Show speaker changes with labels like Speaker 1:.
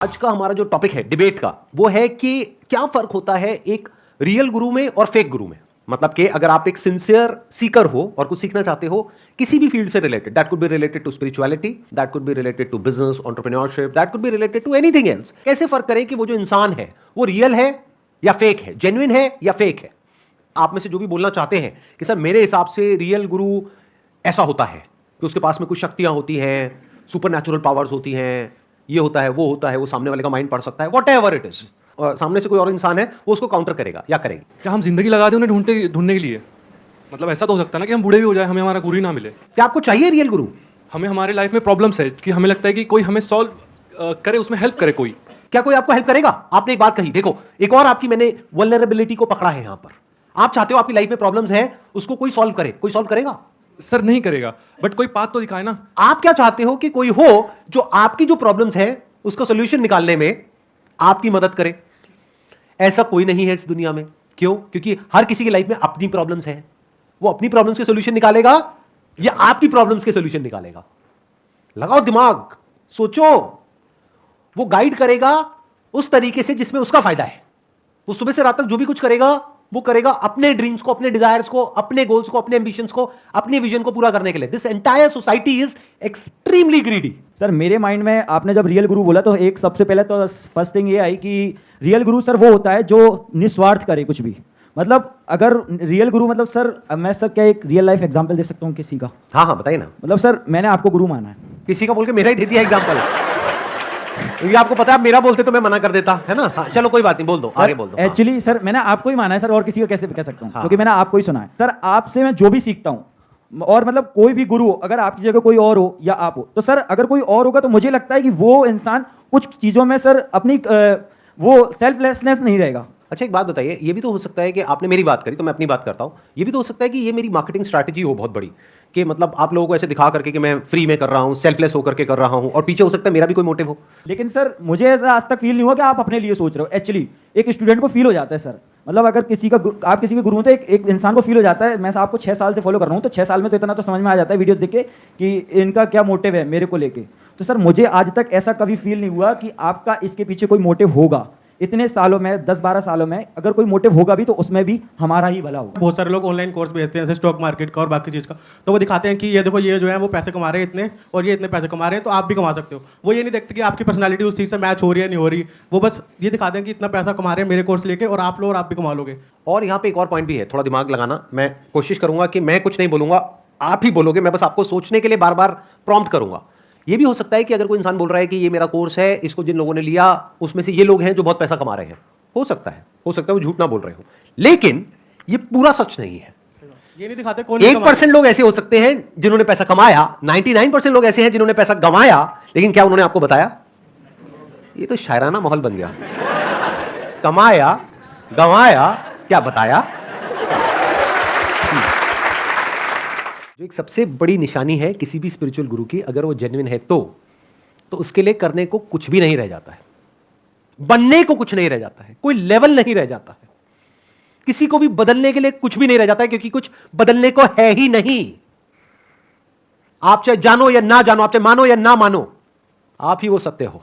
Speaker 1: आज का हमारा जो टॉपिक है डिबेट का वो है कि क्या फर्क होता है एक रियल गुरु में और फेक गुरु में। मतलब कि अगर आप एक सिंसियर सीकर हो और कुछ सीखना चाहते हो किसी भी फील्ड से related, that could be related to spirituality, that could be related to business, entrepreneurship, that could be related to anything else, कैसे फर्क करें कि वो जो इंसान है वो रियल है या फेक है, जेन्युइन है या फेक है। आप में से जो भी बोलना चाहते हैं कि सर मेरे हिसाब से रियल गुरु ऐसा होता है कि उसके पास में कुछ शक्तियां होती हैं, सुपर नेचुरल पावर्स होती हैं, ये होता है, वो सामने वाले का माइंड पढ़ सकता है, व्हाटएवर इट इज, और सामने से कोई और इंसान है वो उसको काउंटर करेगा या करेगी।
Speaker 2: क्या हम जिंदगी लगा दें उन्हें ढूंढने के लिए? मतलब ऐसा तो हो सकता है ना कि हम बूढ़े भी हो जाए, हमें हमारा गुरु ही ना मिले।
Speaker 1: क्या आपको चाहिए रियल गुरु?
Speaker 2: हमें हमारे लाइफ में प्रॉब्लम्स है कि हमें लगता है कि कोई हमें सॉल्व करे, उसमें हेल्प करे कोई।
Speaker 1: क्या कोई आपको हेल्प करेगा? आपने एक बात कही, देखो एक और आपकी मैंने वल्नरेबिलिटी को पकड़ा है यहां पर। आप चाहते हो आपकी लाइफ में प्रॉब्लम्स है उसको कोई सॉल्व करे, कोई सॉल्व करेगा?
Speaker 2: सर नहीं करेगा, बट कोई पाथ तो दिखाए ना।
Speaker 1: आप क्या चाहते हो कि कोई हो जो आपकी जो प्रॉब्लम्स है उसका सोल्यूशन निकालने में आपकी मदद करे। ऐसा कोई नहीं है इस दुनिया में। क्यों? क्योंकि हर किसी की लाइफ में अपनी प्रॉब्लम्स हैं। वो अपनी प्रॉब्लम्स के सोल्यूशन निकालेगा या आपकी प्रॉब्लम्स के सोल्यूशन निकालेगा? लगाओ दिमाग, सोचो। वो गाइड करेगा उस तरीके से जिसमें उसका फायदा है। वो सुबह से रात तक जो भी कुछ करेगा वो करेगा अपने ड्रीम्स को, अपने डिजायर्स को, अपने गोल्स को, अपने एम्बिशंस को, अपने विजन को पूरा करने के लिए। This entire society is extremely greedy.
Speaker 3: Sir मेरे माइंड में आपने जब रियल गुरु बोला तो एक सबसे पहले तो फर्स्ट थिंग ये आई कि रियल गुरु सर वो होता है जो निस्वार्थ करे कुछ भी। मतलब अगर रियल गुरु मतलब सर मैं सर क्या एक रियल लाइफ एग्जांपल दे सकता हूँ किसी का?
Speaker 1: हाँ बताइए ना।
Speaker 3: मतलब सर मैंने आपको गुरु माना है।
Speaker 1: किसी का बोल के मेरा ही दे दिया एग्जांपल। ये आपको पता है आप मेरा बोलते तो मैं मना कर देता, है ना? हाँ, चलो कोई बात नहीं, बोल दो, आगे बोल दो।
Speaker 3: एक्चुअली सर मैंने आपको ही माना है सर, और किसी को कैसे कह सकता हूँ?
Speaker 1: हाँ।
Speaker 3: क्योंकि मैंने आपको ही सुना है सर। आपसे मैं जो भी सीखता हूँ, और मतलब कोई भी गुरु हो, अगर आपकी जगह कोई और हो या आप हो, तो सर अगर कोई और होगा तो मुझे लगता है कि वो इंसान कुछ चीज़ों में सर अपनी वो सेल्फलेसनेस नहीं रहेगा।
Speaker 1: अच्छा एक बात बताइए, ये भी तो हो सकता है कि आपने मेरी बात करी तो मैं अपनी बात करता हूँ, ये भी तो हो सकता है कि ये मेरी मार्केटिंग स्ट्रैटेजी हो बहुत बड़ी, कि मतलब आप लोगों को ऐसे दिखा करके कि मैं फ्री में कर रहा हूँ, सेल्फलेस होकर के कर रहा हूँ, और पीछे हो सकता है मेरा भी कोई मोटिव हो।
Speaker 3: लेकिन सर मुझे ऐसा आज तक फील नहीं हुआ कि आप अपने लिए सोच रहे हो। एक्चुअली एक स्टूडेंट को फील हो जाता है सर। मतलब अगर आप किसी के गुरु हो तो एक इंसान को फील हो जाता है। मैं आपको 6 साल से फॉलो कर रहा हूँ, तो 6 साल में तो इतना तो समझ में आ जाता है वीडियोस देख के कि इनका क्या मोटिव है मेरे को लेके। तो सर मुझे आज तक ऐसा कभी फील नहीं हुआ कि आपका इसके पीछे कोई मोटिव होगा। इतने सालों में 10-12 सालों में अगर कोई मोटिव होगा भी तो उसमें भी हमारा ही भला होगा।
Speaker 4: बहुत सारे लोग ऑनलाइन कोर्स भेजते हैं जैसे स्टॉक मार्केट का और बाकी चीज़ का, तो वो दिखाते हैं कि ये देखो ये जो है वो पैसे कमा रहे हैं इतने, और ये इतने पैसे कमा रहे हैं तो आप भी कमा सकते हो। वो ये नहीं देखते कि आपकी पर्सनालिटी उस चीज़ से मैच हो रही है नहीं हो रही। वो बस ये दिखाते हैं कि इतना पैसा कमा रहे हैं मेरे कोर्स लेके, और आप लो और आप भी कमा लोगे।
Speaker 1: और यहाँ पे एक और पॉइंट भी है, थोड़ा दिमाग लगाना। मैं कोशिश करूंगा कि मैं कुछ नहीं बोलूंगा, आप ही बोलोगे, मैं बस आपको सोचने के लिए बार बार प्रॉम्प्ट करूंगा। ये भी हो सकता है कि अगर कोई इंसान बोल रहा है कि ये मेरा कोर्स है, इसको जिन लोगों ने लिया उसमें से ये लोग हैं जो बहुत पैसा कमा रहे हैं, हो सकता है वो झूठ ना बोल रहे हो, लेकिन ये पूरा सच नहीं है।
Speaker 4: ये नहीं दिखाते कौन
Speaker 1: 1% लोग ऐसे हो सकते हैं जिन्होंने पैसा कमाया, 99% लोग ऐसे हैं जिन्होंने पैसा गंवाया, लेकिन क्या उन्होंने आपको बताया? ये तो शायराना माहौल बन गया। कमाया, गंवाया, क्या बताया? जो एक सबसे बड़ी निशानी है किसी भी स्पिरिचुअल गुरु की, अगर वो जेन्युइन है तो उसके लिए करने को कुछ भी नहीं रह जाता है, बनने को कुछ नहीं रह जाता है, कोई लेवल नहीं रह जाता है, किसी को भी बदलने के लिए कुछ भी नहीं रह जाता है, क्योंकि कुछ बदलने को है ही नहीं। आप चाहे जानो या ना जानो, आप चाहे मानो या ना मानो, आप ही वो सत्य हो।